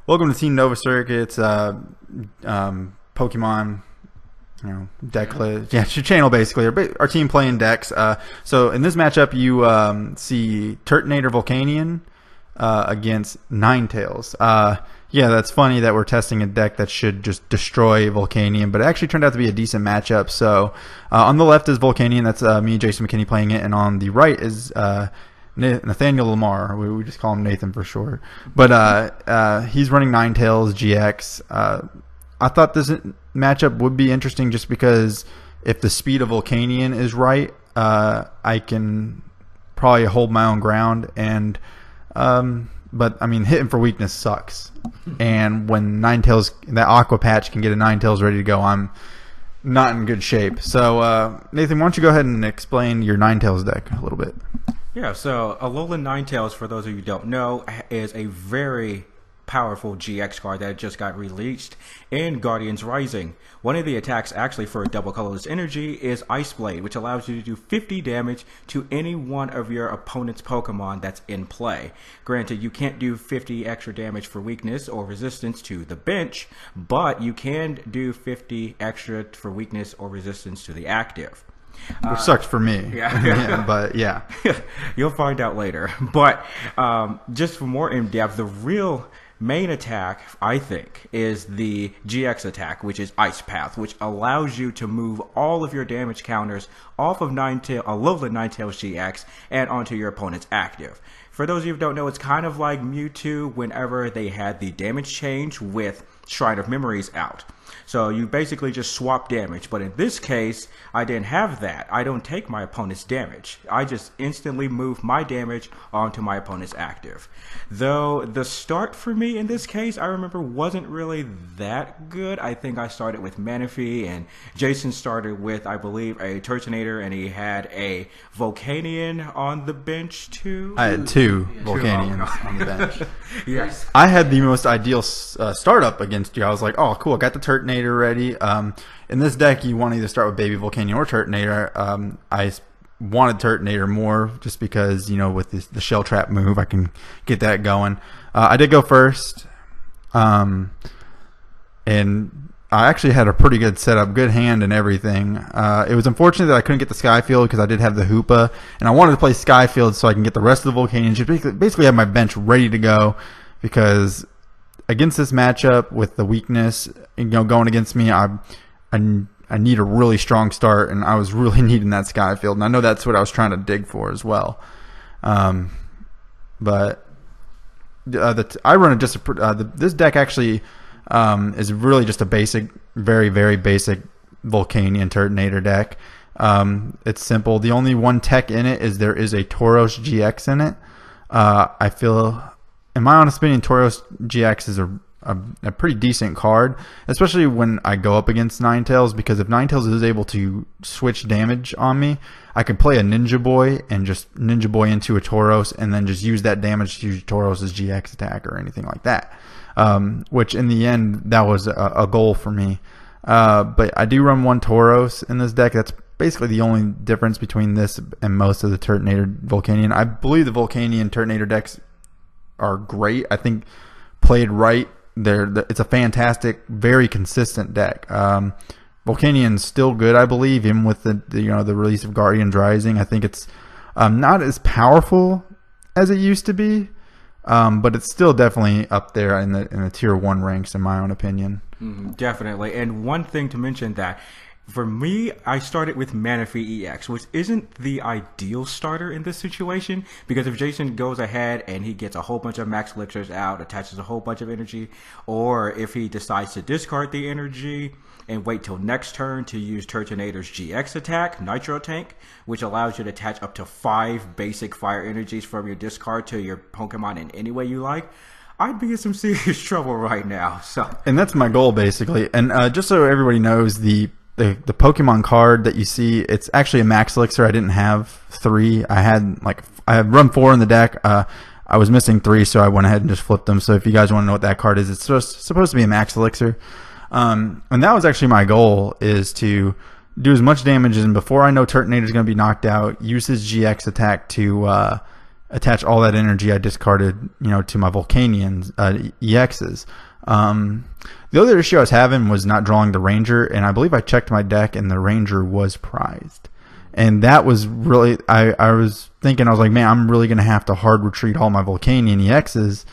Welcome to Team Nova Circuit's Pokemon, Decklist. Yeah, it's your channel basically. Our team playing decks. So in this matchup, you see Turtonator Volcanion against Ninetales. Yeah, that's funny that we're testing a deck that should just destroy Volcanion, but it actually turned out to be a decent matchup. So on the left is Volcanion. That's me and Jason McKinney playing it, and on the right is Nathaniel Lamar. We just call him Nathan for short. But he's running Ninetales GX. I thought this matchup would be interesting just because if the speed of Volcanion is right, I can probably hold my own ground. And but I mean, hitting for weakness sucks. And when Ninetales, that Aqua Patch can get a Ninetales ready to go, I'm not in good shape. So Nathan, why don't you go ahead and explain your Ninetales deck a little bit? Yeah, so Alolan Ninetales, for those of you who don't know, is a very powerful GX card that just got released in Guardians Rising. One of the attacks actually for double colorless energy is Ice Blade, which allows you to do 50 damage to any one of your opponent's Pokemon that's in play. Granted, you can't do 50 extra damage for weakness or resistance to the bench, but you can do 50 extra for weakness or resistance to the active. Which sucks for me. Yeah. But yeah. You'll find out later. But just for more in depth, the real main attack, I think, is the GX attack, which is Ice Path, which allows you to move all of your damage counters off of Alolan Ninetales GX and onto your opponent's active. For those of you who don't know, it's kind of like Mewtwo whenever they had the damage change with Shrine of Memories out. So you basically just swap damage, but in this case, I didn't have that. I don't take my opponent's damage. I just instantly move my damage onto my opponent's active. Though the start for me in this case, I remember wasn't really that good. I think I started with Manaphy, and Jason started with, I believe, a Turtonator, and he had a Volcanion on the bench too. I had two Volcanions on the bench. Yes. I had the most ideal startup against you. I was like, oh, cool, I got the Turtonator ready. In this deck, you want to either start with Baby Volcanion or Turtonator. I wanted Turtonator more just because, with the Shell Trap move, I can get that going. I did go first, and I actually had a pretty good setup, good hand and everything. It was unfortunate that I couldn't get the Skyfield because I did have the Hoopa, and I wanted to play Skyfield so I can get the rest of the Volcanions. Just basically have my bench ready to go, because against this matchup with the weakness, going against me, I need a really strong start, and I was really needing that Skyfield, and I know that's what I was trying to dig for as well. But I run this deck actually is really just a basic, very, very basic Volcanion Turtonator deck. It's simple. The only one tech in it is there is a Tauros GX in it. I feel, in my honest opinion, Tauros GX is a pretty decent card, especially when I go up against Ninetales, because if Ninetales is able to switch damage on me, I could play a Ninja Boy and just Ninja Boy into a Tauros and then just use that damage to use Tauros' GX attack or anything like that. Which in the end, that was a goal for me. But I do run one Tauros in this deck. That's basically the only difference between this and most of the Turtonator Volcanion. I believe the Volcanion Turtonator decks are great. I think played right, it's a fantastic, very consistent deck. Volcanion's still good, I believe, even with the release of Guardians Rising. I think it's not as powerful as it used to be, but it's still definitely up there in the tier 1 ranks, in my own opinion. Definitely. And one thing to mention, that for me, I started with Manaphy EX, which isn't the ideal starter in this situation, because if Jason goes ahead and he gets a whole bunch of Max Elixirs out, attaches a whole bunch of energy, or if he decides to discard the energy and wait till next turn to use Turtonator's GX attack, Nitro Tank, which allows you to attach up to 5 basic fire energies from your discard to your Pokemon in any way you like, I'd be in some serious trouble right now. And that's my goal, basically. And just so everybody knows, the Pokemon card that you see, it's actually a Max Elixir. I didn't have 3. I had run 4 in the deck. I was missing 3, so I went ahead and just flipped them. So if you guys want to know what that card is, it's supposed to be a Max Elixir. And that was actually my goal, is to do as much damage, and before I know Turtonator is going to be knocked out, use his GX attack to attach all that energy I discarded, to my Volcanion EXs. The other issue I was having was not drawing the Ranger, and I believe I checked my deck, and the Ranger was prized. And that was really, I was thinking, I was like, man, I'm really going to have to hard retreat all my Volcanion EXs.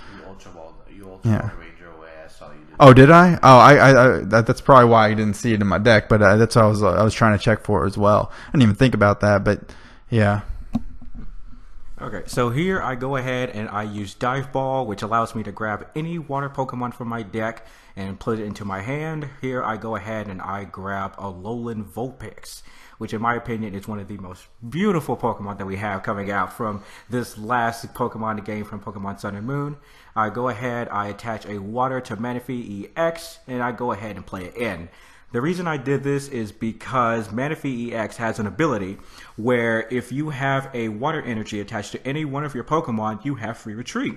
You Ultra Ranger away. I saw you do. Oh, did I? Oh, that's probably why you didn't see it in my deck, but that's what I was trying to check for as well. I didn't even think about that, but yeah. Okay, so here I go ahead and I use Dive Ball, which allows me to grab any water Pokemon from my deck and put it into my hand. Here I go ahead and I grab Alolan Vulpix, which in my opinion is one of the most beautiful Pokemon that we have coming out from this last Pokemon game from Pokemon Sun and Moon. I go ahead, I attach a water to Manaphy EX, and I go ahead and play it in. The reason I did this is because Manaphy EX has an ability where if you have a water energy attached to any one of your Pokemon, you have free retreat.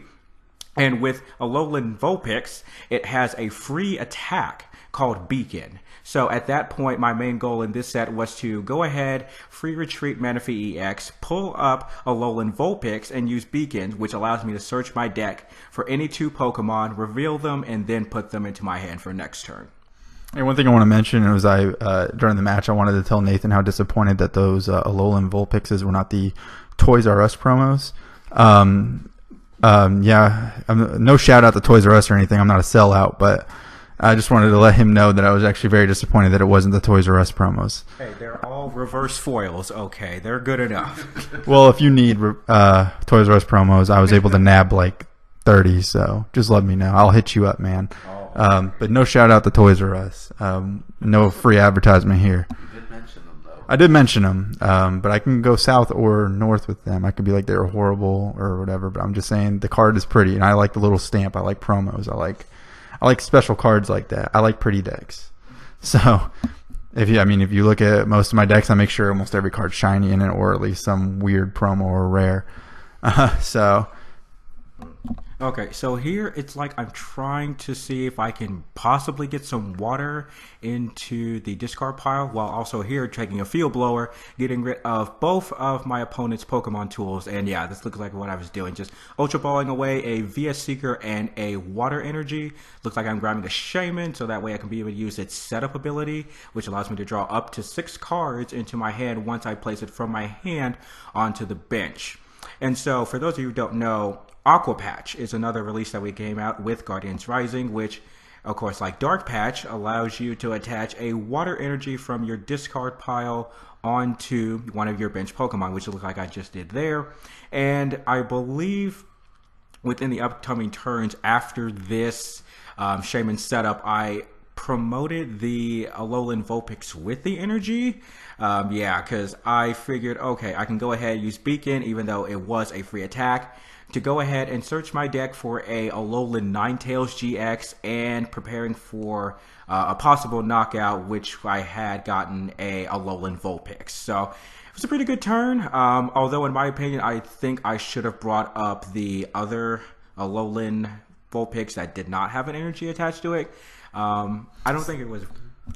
And with Alolan Vulpix, it has a free attack called Beacon. So at that point, my main goal in this set was to go ahead, free retreat Manaphy EX, pull up Alolan Vulpix, and use Beacons, which allows me to search my deck for any 2 Pokemon, reveal them, and then put them into my hand for next turn. And one thing I want to mention is during the match, I wanted to tell Nathan how disappointed that those Alolan Vulpixes were not the Toys R Us promos. No shout out to Toys R Us or anything. I'm not a sellout, but I just wanted to let him know that I was actually very disappointed that it wasn't the Toys R Us promos. Hey, they're all reverse foils. Okay, they're good enough. Well, if you need Toys R Us promos, I was able to nab like 30, so just let me know. I'll hit you up, man. But no shout out to Toys R Us. No free advertisement here. You did mention them, though. I did mention them, but I can go south or north with them. I could be like they're horrible or whatever, but I'm just saying the card is pretty, and I like the little stamp. I like promos. I like special cards like that. I like pretty decks. So if you look at most of my decks, I make sure almost every card's shiny in it, or at least some weird promo or rare. Okay, so here it's like I'm trying to see if I can possibly get some water into the discard pile, while also here taking a field blower, getting rid of both of my opponent's Pokemon tools. And yeah, this looks like what I was doing, just Ultra Balling away a VS Seeker and a Water Energy. Looks like I'm grabbing a Shaymin, so that way I can be able to use its setup ability, which allows me to draw up to 6 cards into my hand once I place it from my hand onto the bench. And so, for those of you who don't know, Aqua Patch is another release that we came out with Guardians Rising, which, of course, like Dark Patch, allows you to attach a water energy from your discard pile onto one of your bench Pokemon, which looks like I just did there. And I believe within the upcoming turns after this Shaymin setup, I promoted the Alolan Vulpix with the energy. Because I figured, okay, I can go ahead and use Beacon, even though it was a free attack, to go ahead and search my deck for a Alolan Ninetales GX, and preparing for a possible knockout, which I had gotten a Alolan Vulpix. So it was a pretty good turn, although in my opinion, I think I should have brought up the other Alolan Vulpix that did not have an energy attached to it. I don't think it was...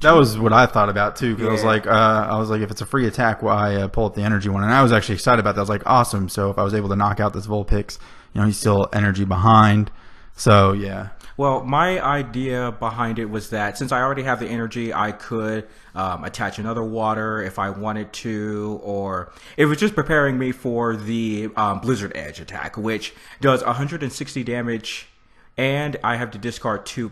That was what I thought about too, because I was like, if it's a free attack, why pull up the energy one? And I was actually excited about that. I was like, awesome. So if I was able to knock out this Vulpix, he's still energy behind. So yeah. Well, my idea behind it was that since I already have the energy, I could attach another water if I wanted to, or it was just preparing me for the Blizzard Edge attack, which does 160 damage, and I have to discard 2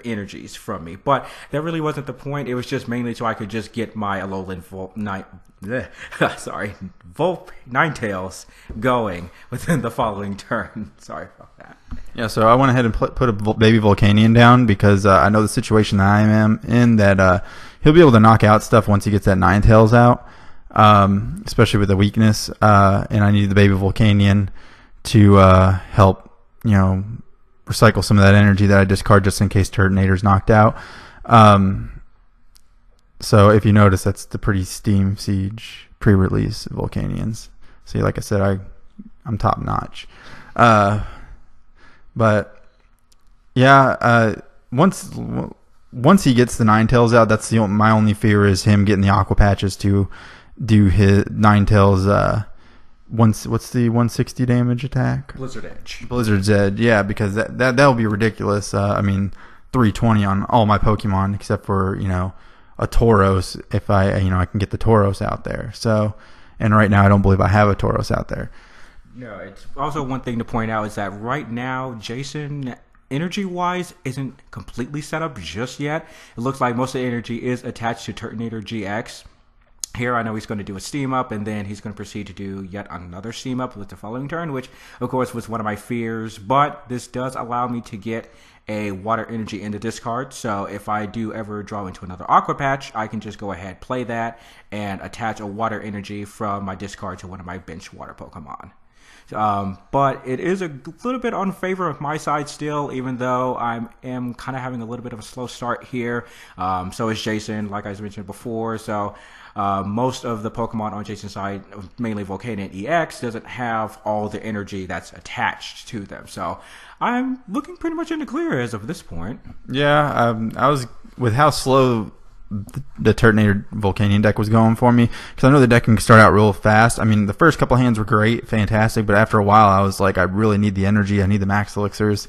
energies from me. But that really wasn't the point. It was just mainly so I could just get my Alolan Ninetales going within the following turn. Sorry about that. Yeah, so I went ahead and put a baby Volcanion down because I know the situation that I am in, that he'll be able to knock out stuff once he gets that Ninetales out, especially with the weakness, and I need the baby Volcanion to help, recycle some of that energy that I discard just in case Turtonator's knocked out. So if you notice, that's the pretty Steam Siege pre-release Volcanions. See, like I said, I'm top notch. But yeah, once he gets the Ninetales out, that's my only fear is him getting the Aqua Patches to do his Ninetales what's the 160 damage attack? Blizzard Edge. Blizzard's Edge, yeah, because that'll be ridiculous. I mean, 320 on all my Pokemon except for a Tauros. If I can get the Tauros out there. So, and right now I don't believe I have a Tauros out there. No, it's also one thing to point out is that right now Jason, energy-wise, isn't completely set up just yet. It looks like most of the energy is attached to Turtonator GX. Here, I know he's going to do a steam up, and then he's going to proceed to do yet another steam up with the following turn, which, of course, was one of my fears. But this does allow me to get a water energy in the discard. So if I do ever draw into another Aqua Patch, I can just go ahead, play that, and attach a water energy from my discard to one of my bench water Pokemon. But it is a little bit on favor of my side still, even though I am kind of having a little bit of a slow start here. So is Jason, like I mentioned before. So most of the Pokemon on Jason's side, mainly Volcanion EX, doesn't have all the energy that's attached to them. So I'm looking pretty much in the clear as of this point. Yeah, I was with how slow the Turtonator Volcanion deck was going for me, because I know the deck can start out real fast. I mean, the first couple hands were great, fantastic, but after a while I was like, I really need the energy. I need the Max Elixirs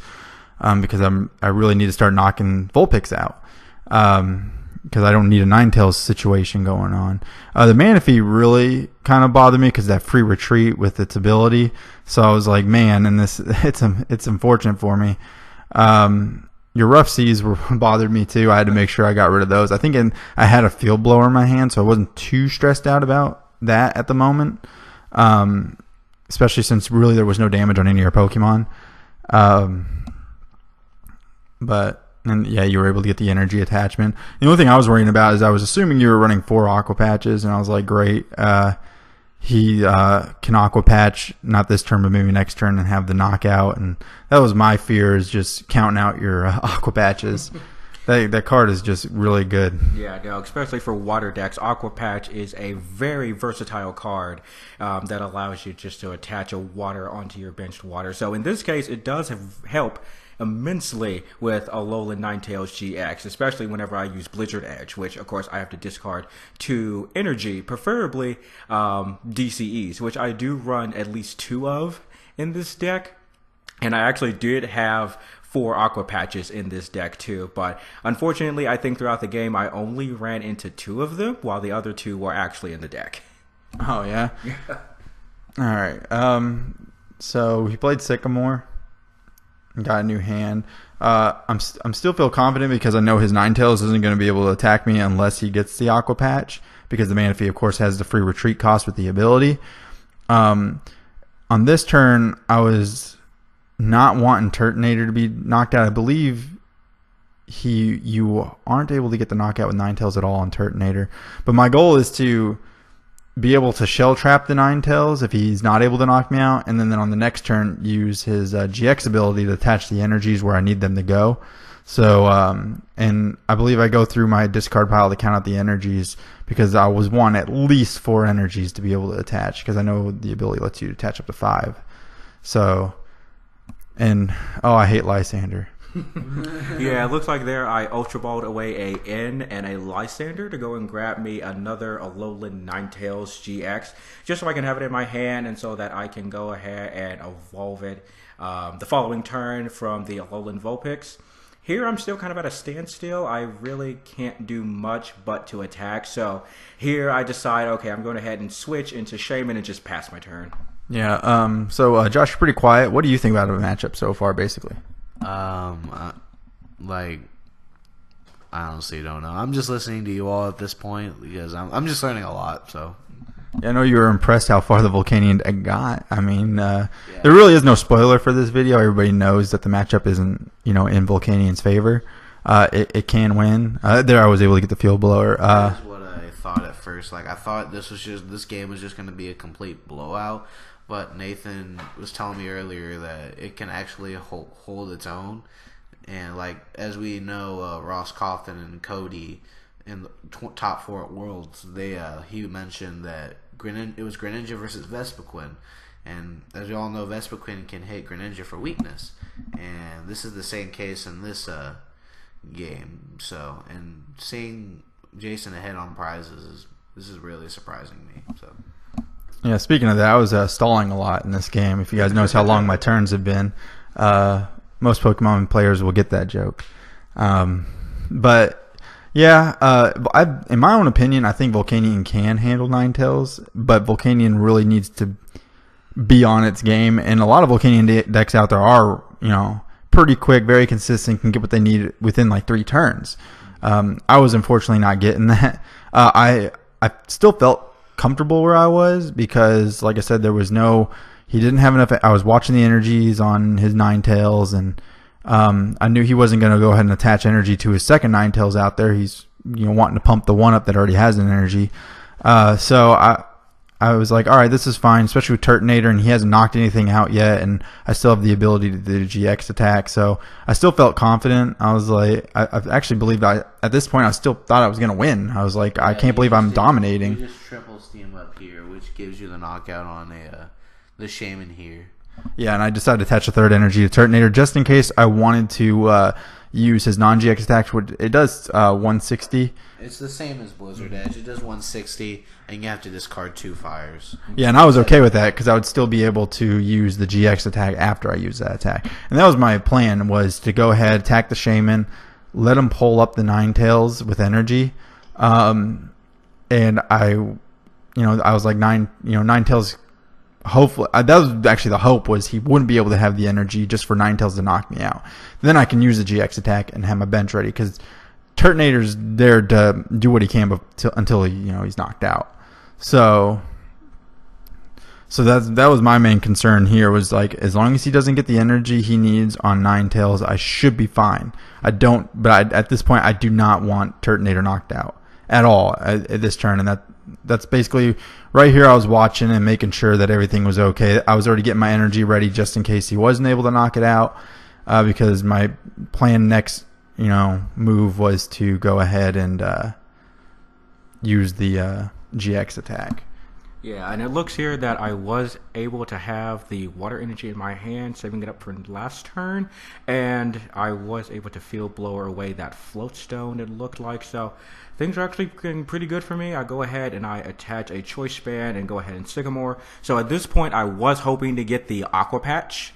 because I really need to start knocking Vulpix out because I don't need a Ninetales situation going on. The Manaphy really kind of bothered me because that free retreat with its ability. So I was like, man, and it's unfortunate for me. Your rough seas bothered me too. I had to make sure I got rid of those. I think I had a field blower in my hand, so I wasn't too stressed out about that at the moment. Especially since really there was no damage on any of your Pokemon. And yeah, you were able to get the energy attachment. The only thing I was worrying about is I was assuming you were running 4 Aqua Patches, and I was like, great. He can Aqua Patch, not this turn, but maybe next turn, and have the knockout. And that was my fear, is just counting out your Aqua Patches. That card is just really good. Yeah, no, especially for water decks. Aqua Patch is a very versatile card that allows you just to attach a water onto your benched water. So in this case, it does help immensely with Alolan Ninetales GX, especially whenever I use Blizzard Edge, which of course I have to discard 2 energy, preferably DCEs, which I do run at least 2 of in this deck. And I actually did have 4 Aqua Patches in this deck too, but unfortunately I think throughout the game I only ran into 2 of them, while the other 2 were actually in the deck. Oh yeah? Alright, so he played Sycamore. Got a new hand. I'm still feel confident because I know his Ninetales isn't going to be able to attack me unless he gets the Aqua Patch, because the Manaphy, of course, has the free retreat cost with the ability. On this turn, I was not wanting Turtonator to be knocked out. I believe you aren't able to get the knockout with Ninetales at all on Turtonator, but my goal is to be able to shell trap the Ninetales if he's not able to knock me out, and then on the next turn use his GX ability to attach the energies where I need them to go. So, and I believe I go through my discard pile to count out the energies, because I was wanting at least 4 energies to be able to attach, because I know the ability lets you attach up to 5. So, and I hate Lysandre. Yeah, it looks like there I Ultra Balled away a N and a Lysandre to go and grab me another Alolan Ninetales GX, just so I can have it in my hand and so that I can go ahead and evolve it the following turn from the Alolan Vulpix. Here I'm still kind of at a standstill. I really can't do much but to attack. So here I decide, okay, I'm going ahead and switch into Shaymin and just pass my turn. Yeah, so Josh, you're pretty quiet. What do you think about the matchup so far, basically? Like, I honestly don't know. I'm just listening to you all at this point because I'm just learning a lot. So yeah, I know you were impressed how far the Volcanion deck got. I mean, there really is no spoiler for this video. Everybody knows that the matchup isn't, in Volcanion's favor. It can win. There, I was able to get the field blower. That's what I thought at first. Like, I thought this game was just going to be a complete blowout. But Nathan was telling me earlier that it can actually hold its own. And, like, as we know, Ross Coughlin and Cody in the top 4 at Worlds, he mentioned that it was Greninja versus Vespiquen. And as we all know, Vespiquen can hit Greninja for weakness. And this is the same case in this game. So, and seeing Jason ahead on prizes, this is really surprising me. So. Yeah, speaking of that, I was stalling a lot in this game. If you guys notice how long my turns have been, most Pokemon players will get that joke. But yeah, in my own opinion, I think Volcanion can handle Ninetales, but Volcanion really needs to be on its game. And a lot of Volcanion decks out there are, pretty quick, very consistent, can get what they need within like 3 turns. I was unfortunately not getting that. I still felt comfortable where I was because, like I said, he didn't have enough. I was watching the energies on his Ninetales, and I knew he wasn't going to go ahead and attach energy to his second Ninetales out there. He's wanting to pump the one up that already has an energy. So I was like, all right, this is fine, especially with Turtonator, and he hasn't knocked anything out yet, and I still have the ability to do the GX attack, so I still felt confident. I was like, I actually believed at this point, I still thought I was going to win. I was like, I can't believe I'm dominating. You just triple steam up here, which gives you the knockout on the Shaymin here. Yeah, and I decided to attach a third energy to Turtonator just in case I wanted to use his non-GX attack. It does 160. It's the same as Blizzard Edge. It does 160, and you have to discard 2 fires. Yeah, and I was okay with that because I would still be able to use the GX attack after I use that attack. And that was my plan, was to go ahead, attack the Shaymin, let him pull up the Ninetales with energy. And I was like, Ninetales, hopefully, that was actually the hope, was he wouldn't be able to have the energy just for Ninetales to knock me out. Then I can use the GX attack and have my bench ready, because Turtonator's there to do what he can until he's knocked out. So that was my main concern here, was like, as long as he doesn't get the energy he needs on Ninetales, I should be fine. At this point, I do not want Turtonator knocked out at all at this turn, and that's basically right here. I was watching and making sure that everything was okay. I was already getting my energy ready just in case he wasn't able to knock it out, because my plan next move was to go ahead and use the GX attack. Yeah, and it looks here that I was able to have the water energy in my hand, saving it up for last turn, and I was able to field blower away that float stone, it looked like. So things are actually getting pretty good for me. I go ahead and I attach a choice span and go ahead and Sycamore. So at this point, I was hoping to get the Aqua Patch,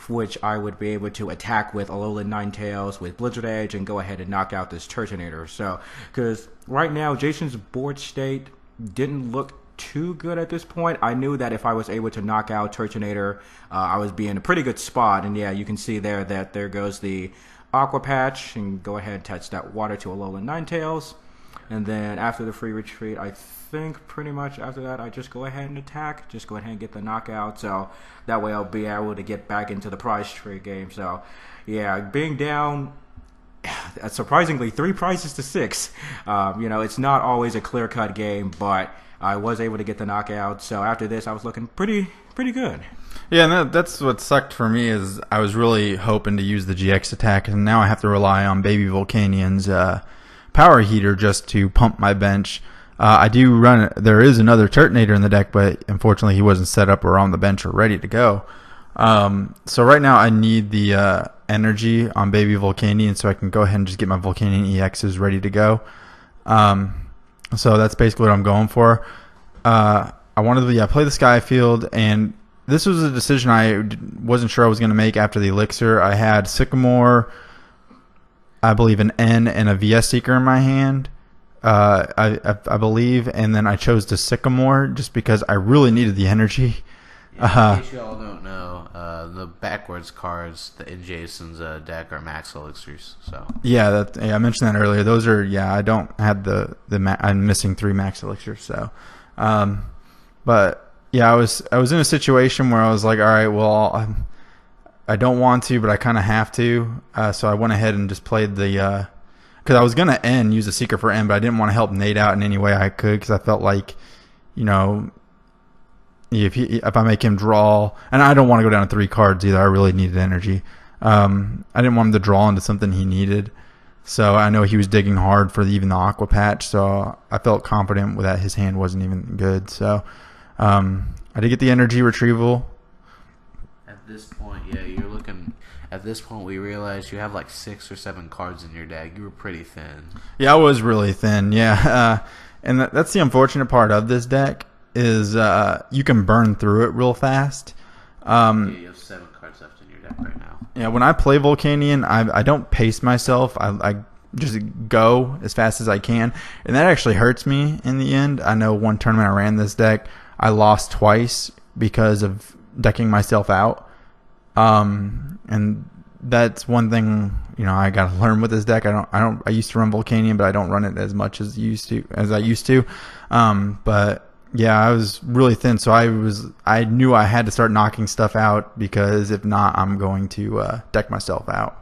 which I would be able to attack with Alolan Ninetales, with Blizzard Edge, and go ahead and knock out this Turtonator. So, because right now, Jason's board state didn't look too good at this point. I knew that if I was able to knock out Turtonator, I was be in a pretty good spot. And yeah, you can see there that there goes the Aqua Patch, and go ahead and touch that water to Alolan Ninetales. And then after the free retreat, I think pretty much after that, I just go ahead and attack. Just go ahead and get the knockout. So that way I'll be able to get back into the prize tree game. So yeah, being down, surprisingly, 3 prizes to 6. It's not always a clear-cut game, but I was able to get the knockout. So after this, I was looking pretty good. Yeah, and that's what sucked for me, is I was really hoping to use the GX attack, and now I have to rely on Baby Volcanion's power heater just to pump my bench. I do run. There is another Turtonator in the deck, but unfortunately he wasn't set up or on the bench or ready to go. So right now I need the energy on Baby Volcanion, so I can go ahead and just get my Volcanion EXs ready to go. So that's basically what I'm going for. I wanted to play the Sky Field, and this was a decision I wasn't sure I was going to make after the Elixir. I had Sycamore, I believe an N and a VS Seeker in my hand, I believe, and then I chose the Sycamore just because I really needed the energy. In case you all don't know, the backwards cards in Jason's deck are Max Elixirs. So yeah, I mentioned that earlier. Those are I don't have I'm missing 3 Max Elixirs. So, but yeah, I was in a situation where I was like, all right, well, I don't want to, but I kind of have to. So I went ahead and just played the because I was gonna use a Seeker for N, but I didn't want to help Nate out in any way I could, because I felt like, if I make him draw, and I don't want to go down to 3 cards either. I really needed energy. I didn't want him to draw into something he needed. So I know he was digging hard for even the Aqua Patch. So I felt confident that his hand wasn't even good. So I did get the Energy Retrieval. At this point, yeah, you're looking. At this point, we realized you have like 6 or 7 cards in your deck. You were pretty thin. Yeah, I was really thin. Yeah, and that's the unfortunate part of this deck. is you can burn through it real fast. Yeah, you have 7 cards left in your deck right now. Yeah, when I play Volcanion, I don't pace myself. I just go as fast as I can, and that actually hurts me in the end. I know one tournament I ran this deck, I lost twice because of decking myself out. And that's one thing, you know, I got to learn with this deck. I used to run Volcanion, but I don't run it as much as I used to. But yeah, I was really thin, so I knew I had to start knocking stuff out, because if not, I'm going to deck myself out.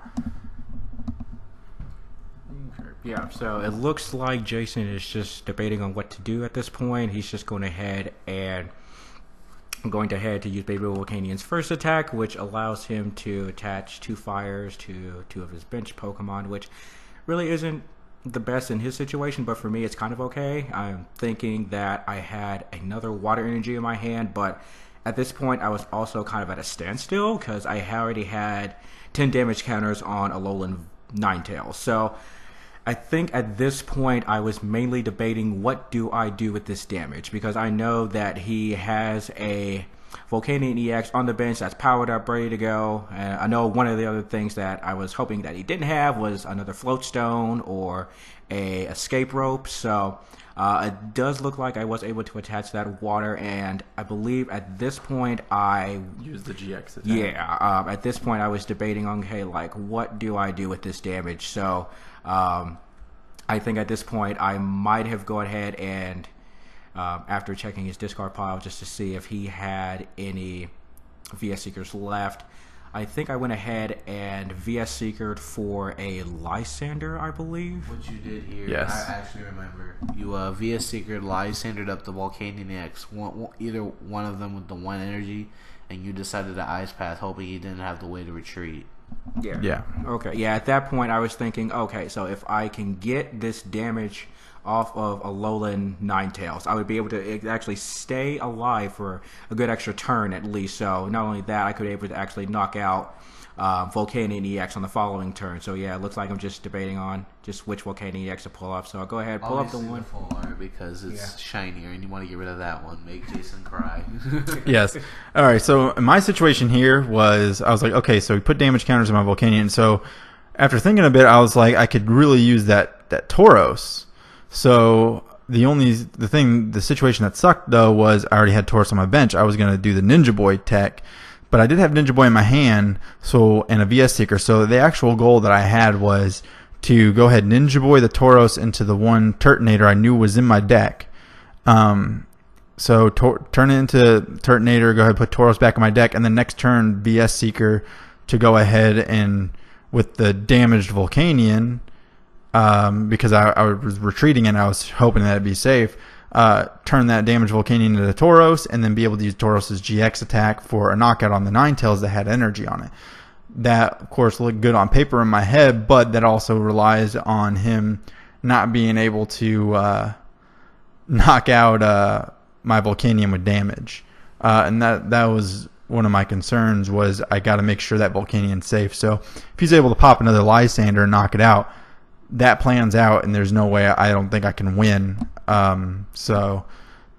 Yeah, so it looks like Jason is just debating on what to do at this point. He's just going ahead to use Baby Volcanion's first attack, which allows him to attach 2 fires to 2 of his bench Pokemon, which really isn't the best in his situation, but for me it's kind of okay. I'm thinking that I had another water energy in my hand, but at this point I was also kind of at a standstill because I already had 10 damage counters on Alolan Ninetales. So I think at this point I was mainly debating what do I do with this damage, because I know that he has a Volcanion EX on the bench that's powered up, ready to go. And I know one of the other things that I was hoping that he didn't have was another float stone or a escape rope. So it does look like I was able to attach that water, and I believe at this point I Use the GX attack. Yeah, at this point I was debating on, okay, like what do I do with this damage? So I think at this point I might have gone ahead and after checking his discard pile just to see if he had any VS Seekers left, I think I went ahead and VS Seekered for a Lysandre, I believe. What you did here, Yes. I actually remember. You VS Seekered, Lysandred up the Volcanion EX, either one of them with the 1 energy, and you decided to Ice Path, hoping he didn't have the way to retreat. Yeah. Okay. Yeah, at that point I was thinking, okay, so if I can get this damage off of Alolan Ninetales, I would be able to actually stay alive for a good extra turn at least. So not only that, I could be able to actually knock out Volcanion EX on the following turn. So yeah, it looks like I'm just debating on just which Volcanion EX to pull up. So I'll go ahead and pull up the one. Full art because it's shinier and you want to get rid of that one. Make Jason cry. Yes. All right. So my situation here was, I was like, okay, so we put damage counters on my Volcanion. So after thinking a bit, I was like, I could really use that Tauros. So the situation that sucked though was I already had Tauros on my bench. I was going to do the Ninja Boy tech, but I did have Ninja Boy in my hand, and a VS Seeker. So the actual goal that I had was to go ahead Ninja Boy the Tauros into the one Turtonator I knew was in my deck. So turn it into Turtonator, go ahead put Tauros back in my deck, and then next turn VS Seeker to go ahead and with the damaged Volcanion, because I was retreating and I was hoping that it'd be safe, turn that damaged Volcanion into the Tauros, and then be able to use Tauros' GX attack for a knockout on the Ninetales that had energy on it. That, of course, looked good on paper in my head, but that also relies on him not being able to knock out my Volcanion with damage. And that was one of my concerns, was I got to make sure that Volcanion's safe. So if he's able to pop another Lysandre and knock it out, that plans out, and there's no way I don't think I can win. So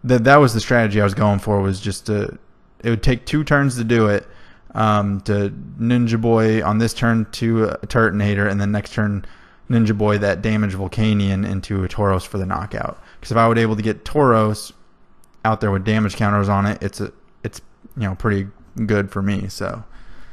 that was the strategy I was going for, was just it would take 2 turns to do it, to Ninja Boy on this turn to a Turtonator, and then next turn Ninja Boy that damaged Volcanion into a Tauros for the knockout. Because if I would able to get Tauros out there with damage counters on it, it's pretty good for me. So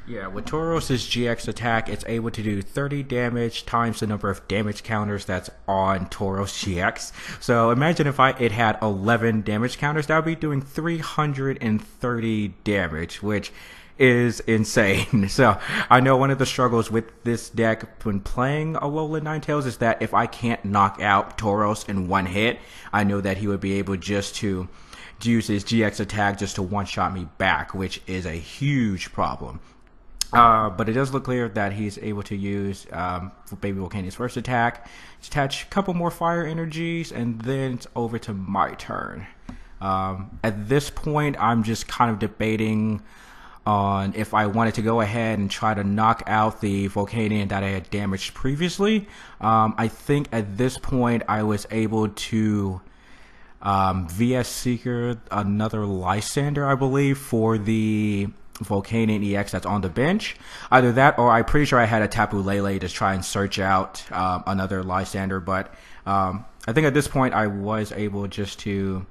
yeah, with Tauros' GX attack, it's able to do 30 damage times the number of damage counters that's on Tauros GX. So imagine if it had 11 damage counters, that would be doing 330 damage, which is insane. So I know one of the struggles with this deck when playing Alolan Ninetales is that if I can't knock out Tauros in one hit, I know that he would be able just to use his GX attack just to one-shot me back, which is a huge problem. But it does look clear that he's able to use Baby Volcanion's first attack, attach a couple more fire energies, and then it's over to my turn. At this point, I'm just kind of debating on if I wanted to go ahead and try to knock out the Volcanion that I had damaged previously. I think at this point I was able to VS Seeker, another Lysandre, I believe, for the Volcanion EX that's on the bench. Either that, or I'm pretty sure I had a Tapu Lele to try and search out another Lysandre. But I think at this point I was able just to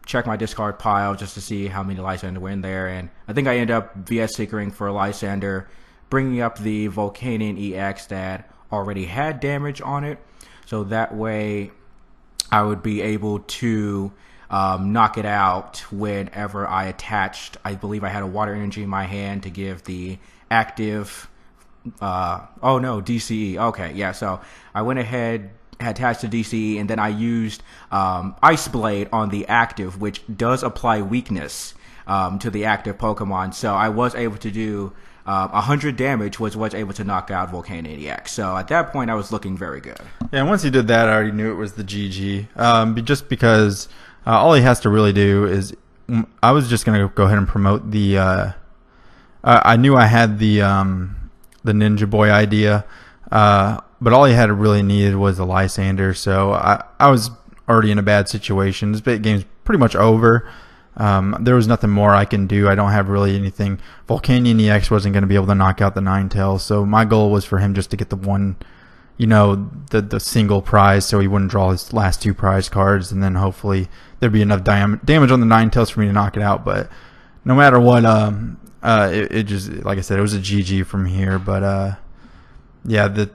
check my discard pile just to see how many Lysandre were in there. And I think I ended up VS Seekering for a Lysandre, bringing up the Volcanion EX that already had damage on it. So that way I would be able to knock it out whenever I attached. I believe I had a Water Energy in my hand to give the active. Oh no, DCE. Okay, yeah. So I went ahead, attached to DCE, and then I used Ice Blade on the active, which does apply weakness to the active Pokemon. So I was able to do 100 damage, was able to knock out Volcanion EX. So at that point, I was looking very good. Yeah, and once he did that, I already knew it was the GG. Just because all he has to really do is, I was just gonna go ahead and promote the. I knew I had the Ninja Boy idea, but all he had really needed was a Lysandre. So I was already in a bad situation. This game's pretty much over. There was nothing more I can do. I don't have really anything. Volcanion EX wasn't going to be able to knock out the Ninetales, so my goal was for him just to get the one, the single prize, so he wouldn't draw his last two prize cards, and then hopefully there'd be enough damage on the Ninetales for me to knock it out. But no matter what, it just, like I said, it was a GG from here. But yeah, the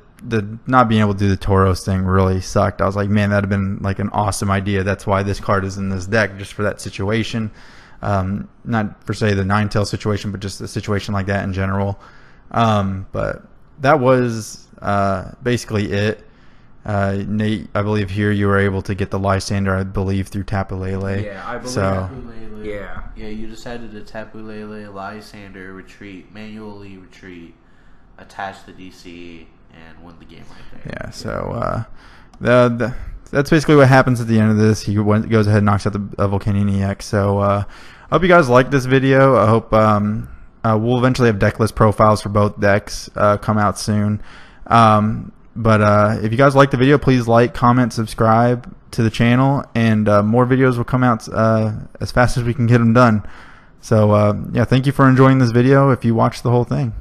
not being able to do the Tauros thing really sucked. I was like, man, that'd have been like an awesome idea. That's why this card is in this deck, just for that situation. Not for say the Ninetales situation, but just a situation like that in general. But that was basically it. Nate, I believe here you were able to get the Lysandre, I believe, through Tapu Lele. Yeah, I believe. So, Tapu Lele. Yeah. Yeah, you decided to Tapu Lele, Lysandre, retreat, manually retreat, attach the DCE, and win the game right there. Yeah, so that's basically what happens at the end of this. He goes ahead and knocks out the Volcanion EX. So I hope you guys liked this video. I hope we'll eventually have decklist profiles for both decks come out soon. But if you guys like the video, please like, comment, subscribe to the channel, and more videos will come out as fast as we can get them done. So yeah, thank you for enjoying this video if you watched the whole thing.